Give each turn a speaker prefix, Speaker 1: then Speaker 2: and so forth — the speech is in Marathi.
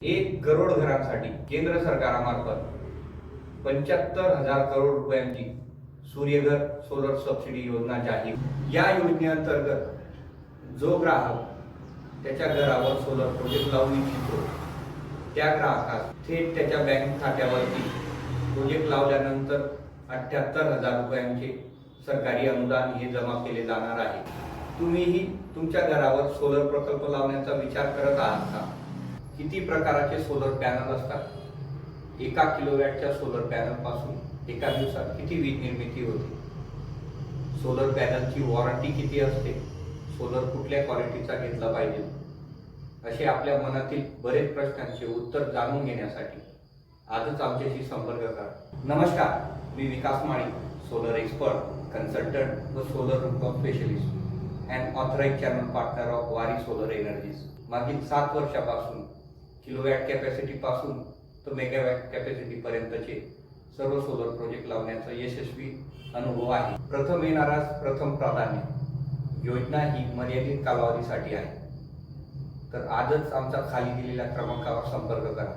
Speaker 1: 1 करोड घरांसाठी केंद्र सरकारामार्फत 75,000 करोड रुपयांची सूर्यघर सोलर सबसिडी योजना जाहीर। या योजनेअंतर्गत जो ग्राहक त्याच्या घरावर सोलर प्रोजेक्ट लावू इच्छितो त्या ग्राहकास थेट त्याच्या बँक खात्यावरती प्रोजेक्ट लावल्यानंतर 78,000 रुपयांचे सरकारी अनुदान हे जमा केले जाणार आहे। तुम्हीही तुमच्या घरावर सोलर प्रकल्प लावण्याचा विचार करत आहात का? किती प्रकारचे सोलर पॅनल असतात? 1 किलोवॅटच्या सोलर पॅनल पासून एका दिवसात किती वीज निर्मिती होते? सोलर पॅनलची वॉरंटी किती असते? सोलर कुठल्या क्वालिटीचा घेतला पाहिजे? असे आपल्या मनातील बरेच प्रश्नांचे उत्तर जाणून घेण्यासाठी आजच आमच्याशी संपर्क करा। नमस्कार, मी विकास माळी, सोलर एक्सपर्ट, कन्सल्टंट व solar rooftop specialist and authorised channel partner of वारी सोलर एनर्जीज। मागील 7 वर्षापासून किलोवॅट कॅपॅसिटी पासून तर मेगावॅट कॅपॅसिटी पर्यंतचे सर्व सोलर प्रोजेक्ट लावण्याचा यशस्वी अनुभव आहे। प्रथम येणारास प्रथम प्राधान्य योजना ही मर्यादित कालावधीसाठी आहे। तर आजच आमचा खाली दिलेल्या क्रमांकावर संपर्क करा।